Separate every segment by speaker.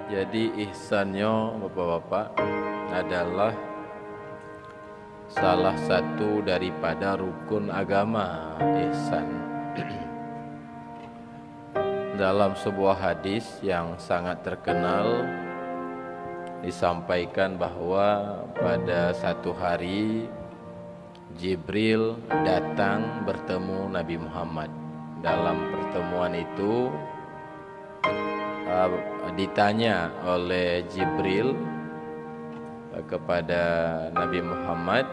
Speaker 1: Jadi ihsannya Bapak-bapak adalah salah satu daripada rukun agama ihsan. Dalam sebuah hadis yang sangat terkenal disampaikan bahwa pada satu hari Jibril datang bertemu Nabi Muhammad. Dalam pertemuan itu ditanya oleh Jibril kepada Nabi Muhammad,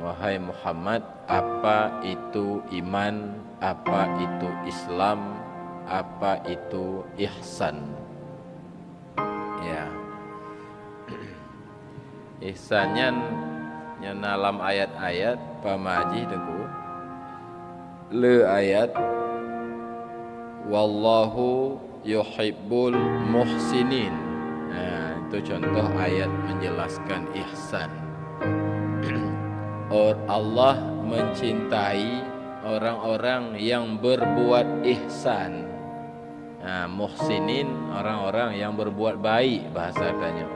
Speaker 1: "Wahai Muhammad, apa itu iman? Apa itu Islam? Apa itu ihsan?" Ya. Ihsannya dalam ayat-ayat pamaji teku. Le ayat wallahu yuhibbul muhsinin. Nah, itu contoh ayat menjelaskan ihsan. Allah mencintai orang-orang yang berbuat ihsan. Nah, muhsinin orang-orang yang berbuat baik bahasa katanya.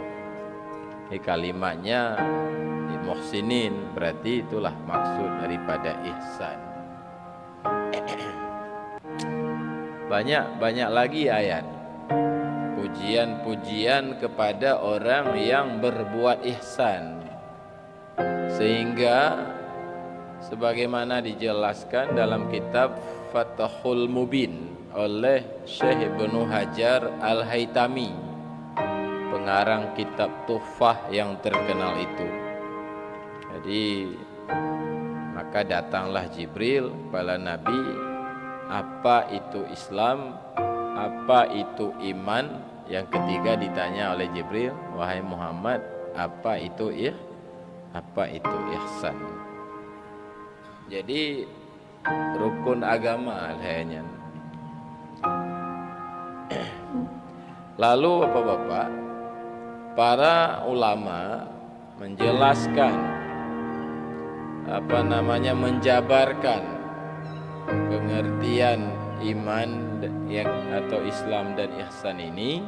Speaker 1: Kalimatnya muhsinin berarti itulah maksud daripada ihsan. Banyak lagi ayat pujian-pujian kepada orang yang berbuat ihsan, sehingga sebagaimana dijelaskan dalam kitab Fathul Mubin oleh Syekh Ibnu Hajar Al-Haytami, pengarang kitab Tuhfah yang terkenal itu. Jadi maka datanglah Jibril kepada Nabi, apa itu Islam, apa itu iman. Yang ketiga ditanya oleh Jibril, "Wahai Muhammad, apa itu ihsan?" Jadi rukun agama kayaknya. Lalu Bapak-bapak, para ulama menjelaskan menjabarkan pengertian iman atau Islam dan ihsan ini.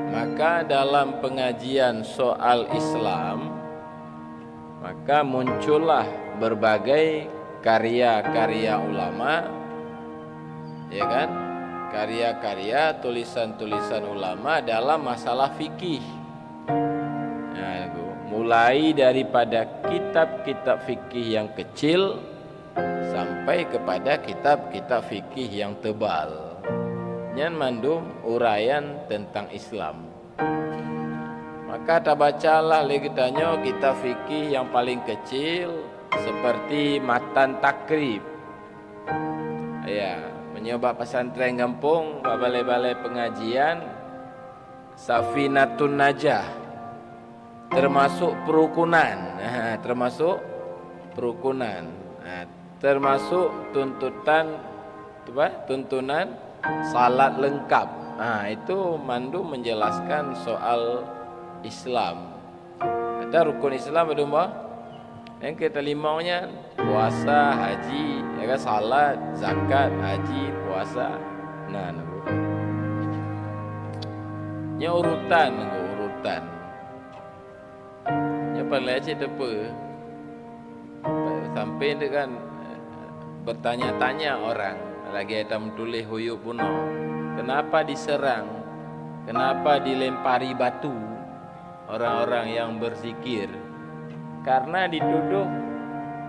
Speaker 1: Maka dalam pengajian soal Islam, maka muncullah berbagai karya-karya ulama, ya kan? Karya-karya, tulisan-tulisan ulama dalam masalah fikih. Nah, mulai daripada kitab-kitab fikih yang kecil sampai kepada kitab-kitab fikih yang tebal. Nyan mandum uraian tentang Islam. Maka tak bacalah lagi tanya kitab fikih yang paling kecil seperti Matan Takrib. Ya, menyebab pesantren kampung, balai-balai pengajian Safinatun Najah, termasuk perukunan. Termasuk tuntunan salat lengkap. Itu mandu menjelaskan soal Islam. Ada rukun Islam ada apa? Yang kita limaunya puasa, haji, ya kan, salat, zakat, haji, puasa. Nah, nya urutan. Nya paling aja apa? Sampai dengan bertanya-tanya orang lagi ada menulis huyuk puno, kenapa diserang, kenapa dilempari batu orang-orang yang berzikir? Karena dituduh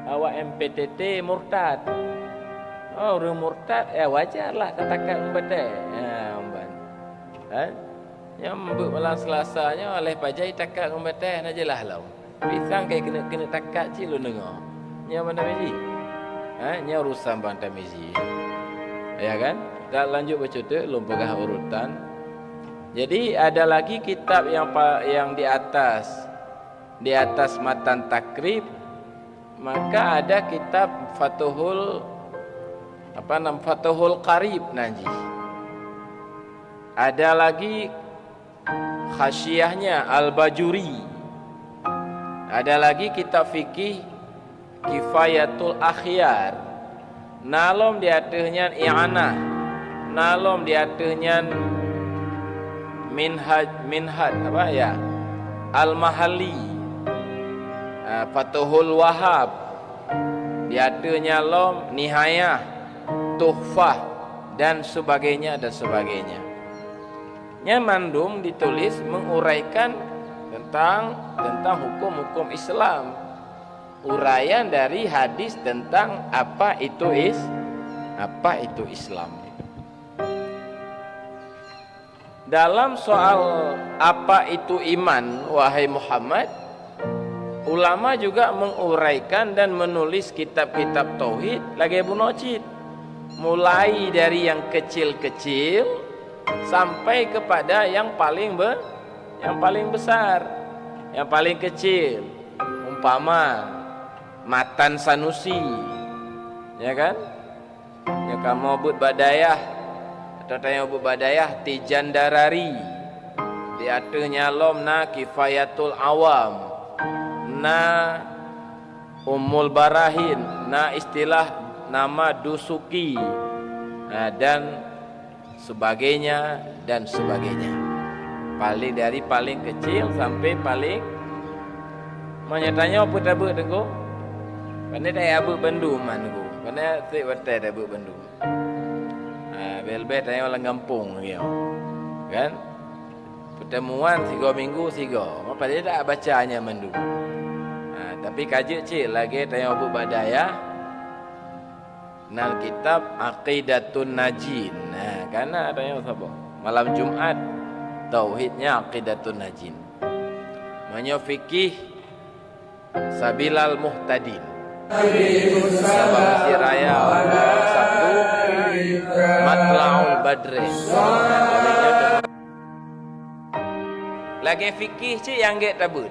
Speaker 1: awak MPTT murtad. Oh, orang murtad wajarlah katakan umbate. Yang malam Selasanya oleh pajai takak umbate najalah lau. Pisang kayak kena takak cilu dengar. Nya mana mezi? Nya urusan banta mezi. Ya kan? Dah lanjut baca tu lumpagah urutan. Jadi ada lagi kitab yang di atas Matan Takrib, maka ada kitab Fathul Qarib nanti. Ada lagi Khasyiyahnya Al-Bajuri. Ada lagi kitab fikih Kifayatul Akhyar. Nalom diatehnya i'anah, nalom diatehnya minhaj apa ya, Al-Mahalli, Fathul Wahab, biadanya lom, Nihayah, Tuhfah dan sebagainya dan sebagainya. Mandum ditulis menguraikan tentang hukum-hukum Islam, uraian dari hadis tentang apa itu Islam. Dalam soal apa itu iman, wahai Muhammad, ulama juga menguraikan dan menulis kitab-kitab tauhid lagi bunocit, mulai dari yang kecil-kecil sampai kepada yang paling besar, yang paling kecil. Umpama Matan Sanusi, ya kan? Ya kamu buat badayah atau tanya buat badayah Tijan Darari, diatenya lom na Kifayatul Awam, na Ummul Barahin, na istilah nama Dusuki, dan sebagainya dan sebagainya. Dari paling kecil sampai paling menyatanya apa tabu tengko. Pandai dah abu bendu manku. Pandai tik betai dah abu bendu. Bel-bel tanya orang kampung dia. Kan? Pertemuan 3 minggu 3. Apa dia tak bacanya mendu. Tapi kaji cik lagi tanya abu badaya. Nal kitab Aqidatun Najin. Karena tanya siapa? Malam Jumat tauhidnya Aqidatun Najin. Manyo fikih Sabilal Muhtadin. Sabang Raya Sabtu Matla'ul Badri. Lagi fikih cik yang get tabut.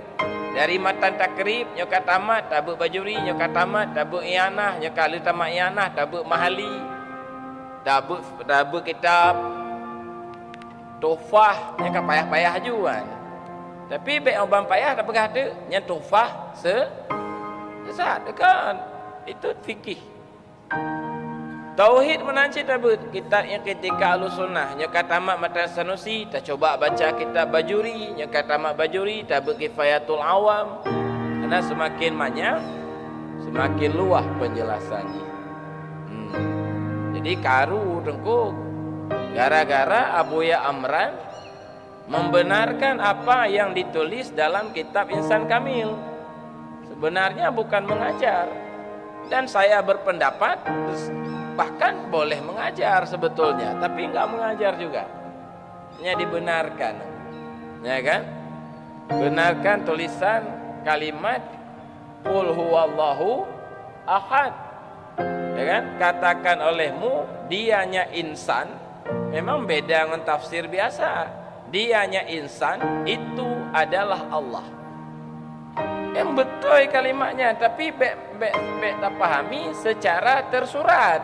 Speaker 1: Dari matan takrib nyoka tamat tabut bajuri, nyoka tamat tabut iyanah, nyoka lu tamat iyanah tabut mahali. Tabut kitab Tuhfah nyoka payah-payah juan. Tapi baik orang payah tak pegah tu yang Tuhfah sesat kan. Itu fikih. Tauhid menanci tabut kitab yang ketika Ahlussunnah nyoka tamat Matan Sanusi, tak coba baca kitab Bajuri, nyoka tamat Bajuri tabut Kifayatul Awam. Karena semakin banyak semakin luas penjelasannya. Jadi karu tengkuk gara-gara Abuya Amran membenarkan apa yang ditulis dalam kitab Insan Kamil. Sebenarnya bukan mengajar. Dan saya berpendapat bahkan boleh mengajar sebetulnya, tapi enggak mengajar juga. Hanya dibenarkan. Ya kan? Benarkan tulisan kalimat Qul huwallahu ahad. Ya kan? Katakan olehmu dianya insan. Memang beda dengan tafsir biasa. Dianya insan itu adalah Allah. Yang betul kalimatnya, tapi bek tak pahami secara tersurat.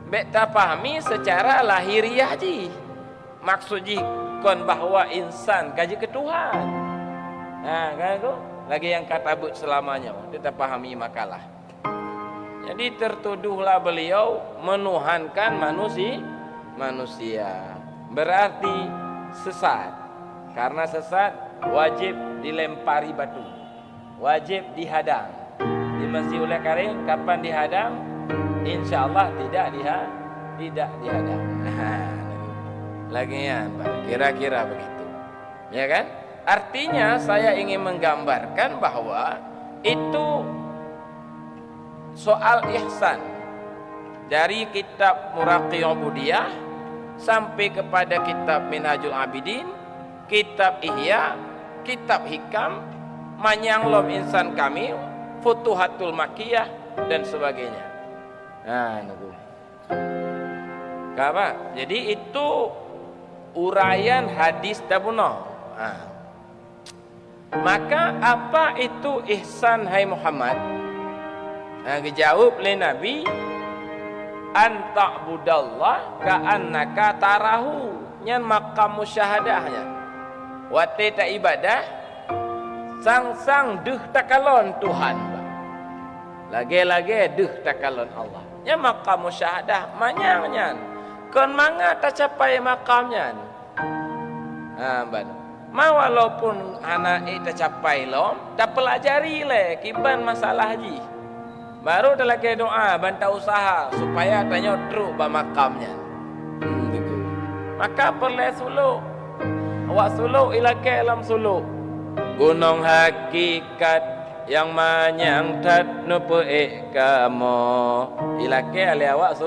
Speaker 1: Bek tak pahami secara lahiriah ji. Maksud ji kon bahawa insan kaji ke Tuhan. Kan tu? Lagi yang kata but selamanya, dia tak pahami makalah. Jadi tertuduhlah beliau menuhankan manusia. Berarti sesat. Karena sesat wajib dilempari batu, wajib dihadang. Di Masjid Ul Karim kapan dihadang? InsyaAllah tidak dihadang. Lagian kira-kira begitu, ya kan? Artinya saya ingin menggambarkan bahwa itu soal ihsan dari kitab Muraqiyah Budiyah sampai kepada kitab Minhajul Abidin, kitab Ihya, kitab Hikam, Manyanglom Insan Kamil, Futuhatul Makkiyah dan sebagainya. Nunggu. Apa? Jadi itu uraian hadis tabuno. Maka apa itu ihsan hai Muhammad? Dijawab oleh Nabi, anta'budallah ka'annaka tarahu. Nyan makam musyahadahnya. Wate tak ibadah sang deh takalon Tuhan. Lagi deh takalon Allah. Nya makam musyahadah manyang nyan. kon manga tak capai makamnya. Ban. Walaupun anak tak capai lom, tak pelajari le kiban masalah haji. Baru dah lagi doa banta usaha supaya tanya truk ba makamnya. Maka perlu suluk. Awak suluk ilake alam suluk. Gunung hakikat yang manyang tat nupeek kamu. Ilake ali awak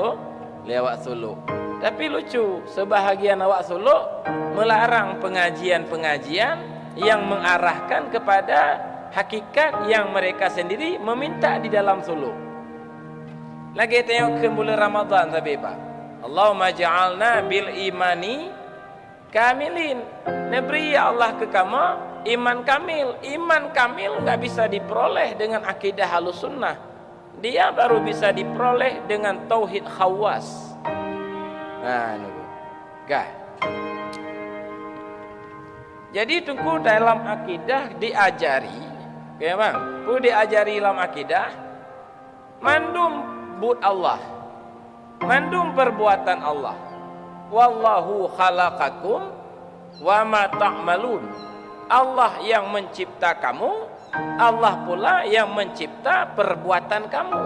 Speaker 1: suluk. Tapi lucu, sebahagian awak suluk melarang pengajian-pengajian yang mengarahkan kepada hakikat yang mereka sendiri meminta di dalam suluk. Lagi tengok ke bulan Ramadan tapi Pak. Allahumma ja'alna bil imani kamilin. Neberi ya Allah ke kamu iman kamil. Iman kamil enggak bisa diperoleh dengan akidah Ahlus Sunnah. Dia baru bisa diperoleh dengan tauhid khawas. Nah, nunggu. Gah. Jadi tunggu dalam akidah diajari, ya bang, diajari dalam akidah mandum but Allah, mandum perbuatan Allah. Wallahu khalaqakum wa ma ta'malun. Allah yang mencipta kamu, Allah pula yang mencipta perbuatan kamu.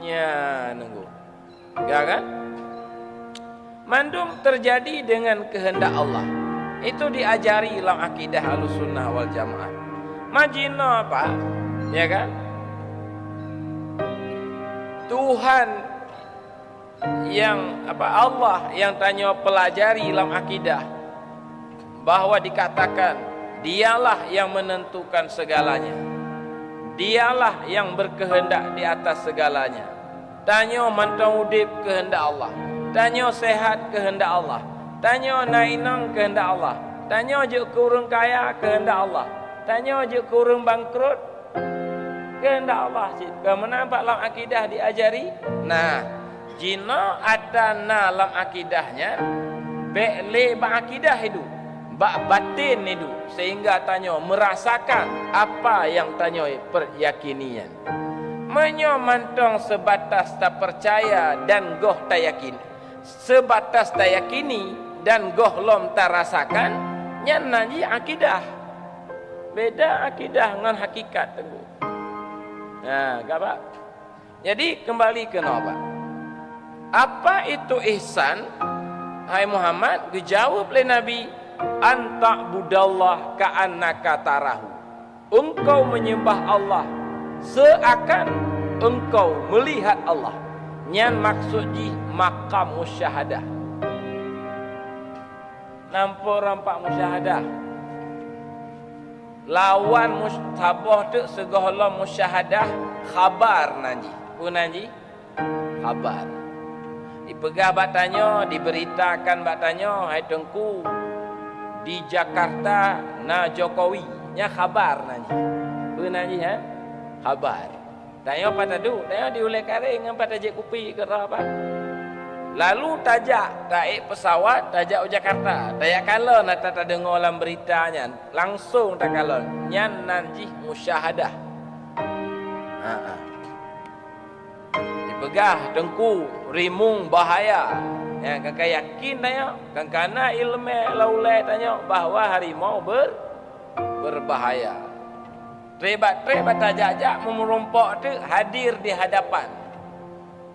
Speaker 1: Ya, nunggu. Gak kan? Mandum terjadi dengan kehendak Allah. Itu diajari dalam akidah Ahlussunnah wal Jamaah. Majina apa? Ya kan? Tuhan yang Allah yang tanya pelajari dalam akidah bahwa dikatakan dialah yang menentukan segalanya. Dialah yang berkehendak di atas segalanya. Tanya mantang udip kehendak Allah. Tanya sehat kehendak Allah. Tanya nainang kehendak Allah. Tanya je kurang kaya kehendak Allah. Tanya je kurang bangkrut kehendak Allah. Kamu nampak dalam akidah diajari? Nah, jina atana dalam akidahnya bele ba akidah itu, ba batin itu, sehingga tanya merasakan apa yang tanya peryakinian. Menyomantong sebatas tak percaya dan goh tak yakin. Sebatas tak yakini dan gohlom tak rasakan, nyanyi akidah. Beda akidah dengan hakikat tenggu. Nah, apa? Jadi kembali ke apa? Apa itu ihsan? Hai Muhammad, dijawab oleh Nabi, anta budallah ka'annaka tarahu. Engkau menyembah Allah seakan engkau melihat Allah. Nyan maksud di makam musyahadah. Nampak rampak musyahadah. Lawan mustabah tu segala musyahadah khabar nanti. Pun nanti khabar. Dipegah batanya, diberitakan batanya, hai tengku di Jakarta na Jokowi nya khabar nanti. Pun nanti khabar. Tanya pada tu, tanya diulek karing dengan pada je kupi ke apa. Lalu tajak naik pesawat tajak ke Jakarta. Tajak kalau nak tak dengar dalam beritanya, langsung tak kalau nyan nanti musyahadah. Dipegah tengku rimung bahaya. Ya, kakak yakin tanya, kakana ilmu laulai tanya bahawa harimau berbahaya. Trebat tajak-jak memerompok tu hadir di hadapan.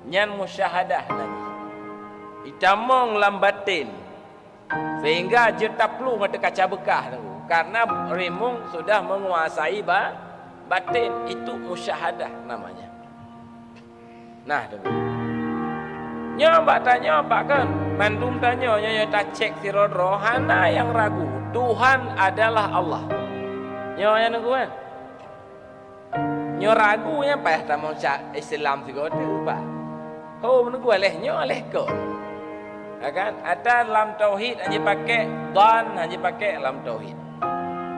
Speaker 1: Nyan musyahadah nanti. Itamong lambatin. Sehingga jetap lu mata kaca bekah tu. Karena rimung sudah menguasai batin. Itu musyahadah namanya. Nah, tu. Nyoba tanya apa kan? Mandum tanya, nyonya tak cek si rodro. Hana yang ragu. Tuhan adalah Allah. Nyonya nunggu kan? Nyo ragunya payah tak mau cak Islam juga apa? Oh menunggu alehnya aleh ko. Kan? Ada dalam tauhid hanya pakai dan hanya pakai dalam tauhid.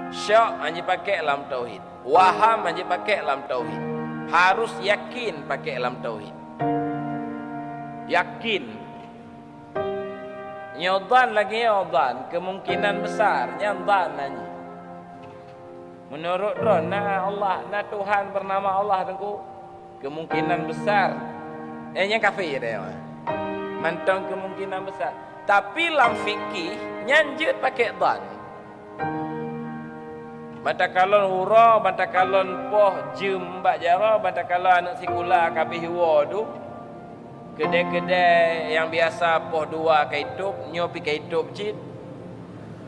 Speaker 1: Syak hanya pakai dalam tauhid. Waham hanya pakai dalam tauhid. Harus yakin pakai dalam tauhid. Yakin. Nyodan lagi nyodan, kemungkinan besar nyodan hanya. Menurut Ron, Allah, Tuhan bernama Allah tengku, kemungkinan besar. Yang kafir dia. Mantang kemungkinan besar. Tapi lam fikih nyanjut pakai dhan. Mata kalon hura, mata kalon poh jem bak jara, mata kalon anak sekolah kabeh hiwa tu. Kedai-kedai yang biasa poh dua ke hidup, nyo pi ke hidup cit.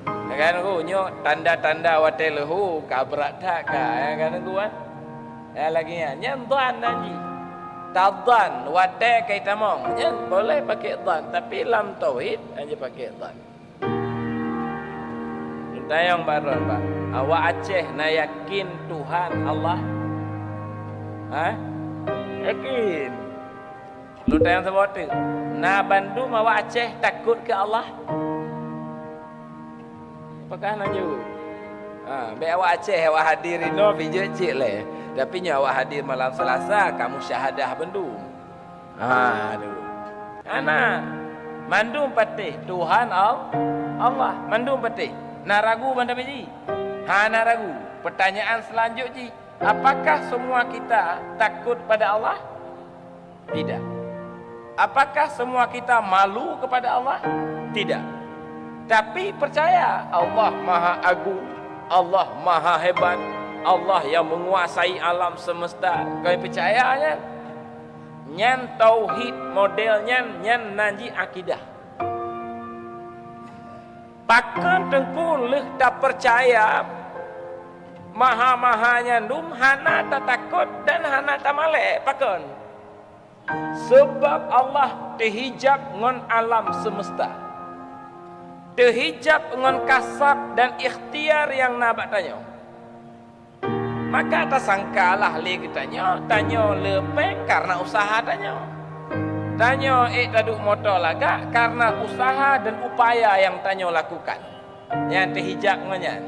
Speaker 1: Kan ku nyo tanda-tanda wate lehu ka berat tak ka kan ku kan. Ya lagi nyan dhan nanti. Tadhan wate ke tamong. Nyan boleh pakai dhan tapi lam tauhid aja pakai dhan. Tayang baron Pak. Awak Aceh na yakin Tuhan Allah? Ha? Yakin. Lu tayang sebab tu. Na Bandung awak Aceh takut ke Allah? Apakah nanya? Baik awak Aceh awak hadir ino bijak cik le. Tapi nya awak hadir malam Selasa kamu syahadah Bandung. Aduh. Ana Bandung patih Tuhan Allah. Bandung patih. Nak ragu Banda Biji? Nak ragu. Pertanyaan selanjutnya, apakah semua kita takut pada Allah? Tidak. Apakah semua kita malu kepada Allah? Tidak. Tapi percaya Allah Maha Agung, Allah Maha Hebat, Allah yang menguasai alam semesta. Kau percayanya? Nyan tauhid modelnya nyan nanji akidah. Pakan tengku leh tak percaya maha-mahanya num hana tak takut dan hana tak malek pakan. Sebab Allah terhijab ngon alam semesta. Terhijab ngon kasab dan ikhtiar yang nak tanya. Maka tak sangkalah le kitanya tanya lepeng karena usaha tanya. Tanya taduk motor lagak karena usaha dan upaya yang tanya lakukan. Yang terhijab ngonyan.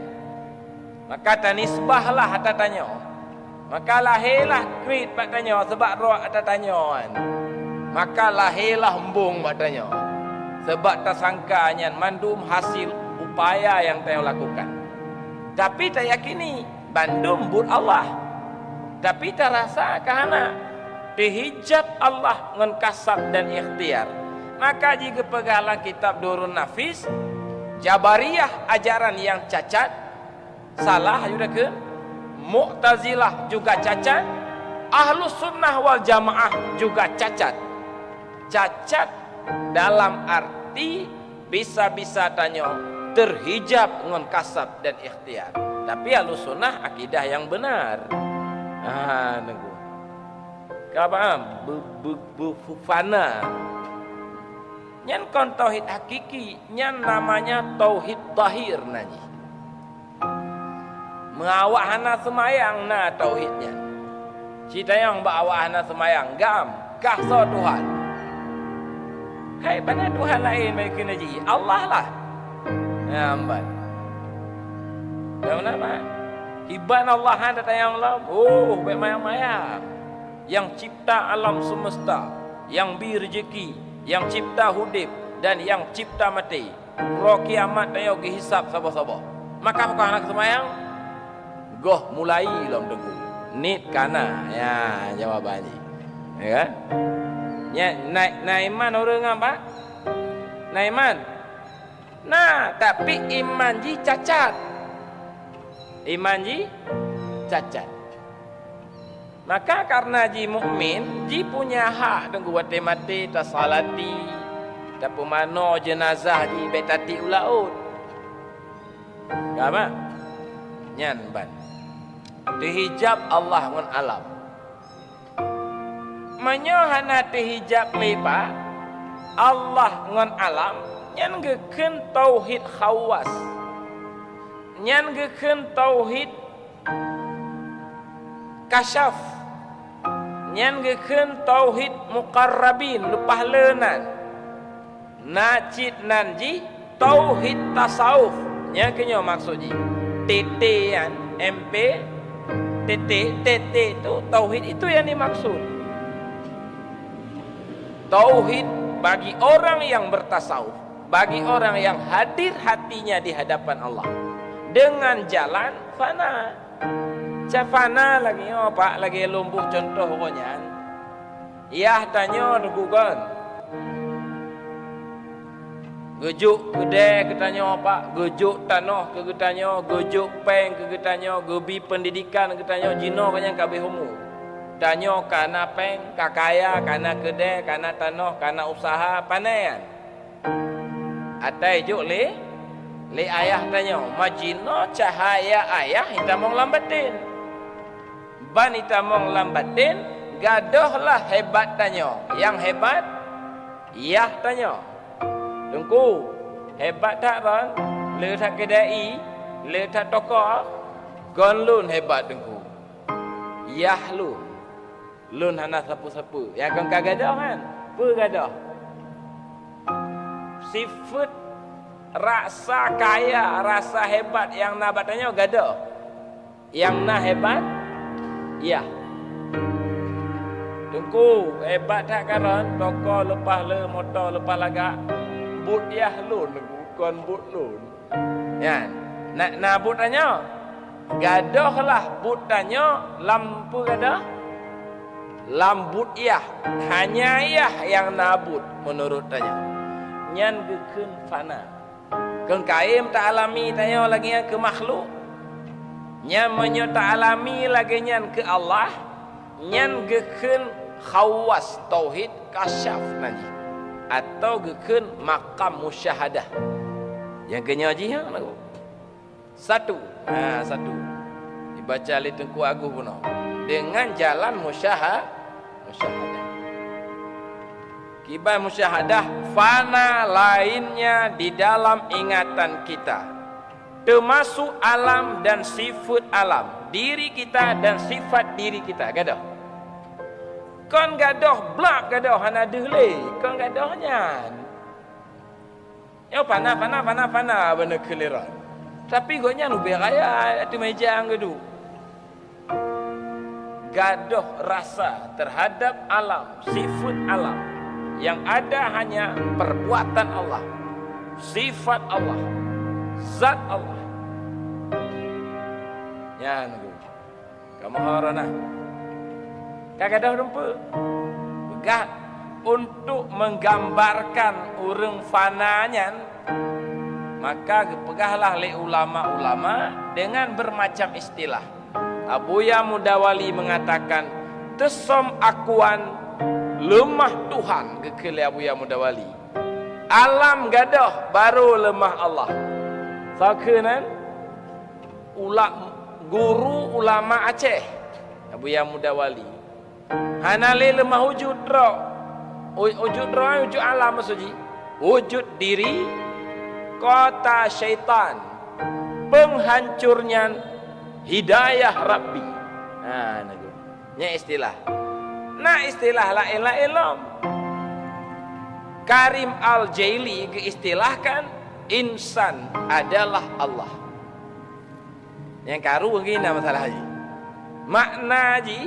Speaker 1: Maka tanisbahlah hata tanya. Maka lahirlah krit bak tanya sebab roh hata tanya kan. Maka lahirlah embung bak tanya. Sebab tak sangka nyan mandum hasil upaya yang tanya lakukan. Tapi tak yakini bandum bud Allah. Tapi tak rasa kahana dihijab Allah dengan kasab dan ikhtiar. Maka jika pegalang kitab Durun Nafis, Jabariyah ajaran yang cacat, salah juga ke, Mu'tazilah juga cacat, Ahlus Sunnah wal Jamaah juga cacat. Cacat dalam arti bisa-bisa tanya terhijab dengan kasab dan ikhtiar. Tapi Ahlus Sunnah akidah yang benar. Nunggu. Kau faham? Fana. Nyan kon tauhid hakiki, nyan namanya tauhid zahir nanti. Mengawak hana semayang na tauhidnya. Cita yang bawa hana semayang gam kahso Tuhan. Hai mana Tuhan lain mai kena ji? Allah lah. Nampak. Kenapa? Iban Allah handa tayang lam. Oh, baik mayang-mayang. Yang cipta alam semesta, yang beri rezeki, yang cipta hudib dan yang cipta mati. Roh kiamat tayo gihisap sabo-sabo. Maka bukan anak semayang goh mulai lom tengku. Nit kana ya jawabannya. Ya kan? Ya naiman orang apa? Naiman. Nah, tapi iman ji cacat. Iman ji cacat. Maka karena ji mukmin, ji punya hak tengku wate mati tasalati, tak pemano jenazah ji betati ulaut. Apa? Nyan ban. Dihijab Allah ngon alam. Menyohana dihijab lepa Allah ngon alam, nyan geken tauhid khawas. Nyan geken tauhid kasyaf. Nyan geken tauhid muqarrabin lupah leunan. Nacid nanji tauhid tasawuf. Nya kenyo maksud ji. TT an MP TT itu tauhid itu yang dimaksud. Tauhid bagi orang yang bertasawuf, bagi orang yang hadir hatinya di hadapan Allah dengan jalan fana. Cafana lagi Pak lagi lumpuh contoh pokoknya. Yah tanya dugugan. Gejuk kedai ketanya pak, gejuk tanah ke ketanya, gejuk peng ke ketanya, gebi pendidikan ke ketanya, jino kanya kabeh homo. Tanya kana peng, kakaya, kana kedai, kana tanah, kana usaha, panaian. Atai juk le ayah tanya, majino cahaya ayah hitamong lambatin. Ban hitamong lambatin, gadohlah hebat tanya. Yang hebat, yah tanya. Tengku, hebat tak kan? Le tak kedai, le tak toko, gon lun hebat tengku. Yah lun hana sapu-sapu. Yang kan kagadah kan? Apa gadah? Sifat rasa kaya, rasa hebat yang nak batanya gadah. Yang nak hebat, yah. Tengku, hebat tak kan? Toko lepas le, motor lepas lagak. But yah lun, bukan but lun. Ya, nak but tanya, gadoh lah but tanya, lampu gadah, lambut yah, hanya yah yang nabut menurut tanya. Nyan gekun fana, keng kaim tak alami tanya lagi yang ke makhluk. Nyan menyo tak alami lagi nyan ke Allah. Nyan gekun khawas tauhid kasyaf nanti. Atau gekun makam musyahadah. Yang kenyaji hang lagu. Satu. Dibaca li Tengku Agung pun. Dengan jalan musyahadah. Kibai musyahadah fana lainnya di dalam ingatan kita. Termasuk alam dan sifat alam. Diri kita dan sifat diri kita. Gadah. Kon gadoh blak gadoh hana deuleh kon gadohnya yo pana benda keliran tapi gonya nu beraya atu meja anggedu gadoh rasa terhadap alam sifat alam yang ada hanya perbuatan Allah sifat Allah zat Allah ya nu kamu horana kagadah rumpu begah untuk menggambarkan urang fananya maka pegahlah le ulama-ulama dengan bermacam istilah. Abuya Mudawali mengatakan tesom akuan lemah Tuhan gekele Abuya Mudawali alam gadah baru lemah Allah sakenan guru ulama Aceh Abuya Mudawali hanale lemah wujud roh wujud alam maksudnya wujud diri kota syaitan penghancurnya hidayah Rabbi nagu nya istilah la ilaha illallah Karim Al-Jaili keistilahkan insan adalah Allah yang karu begini masalah haji makna haji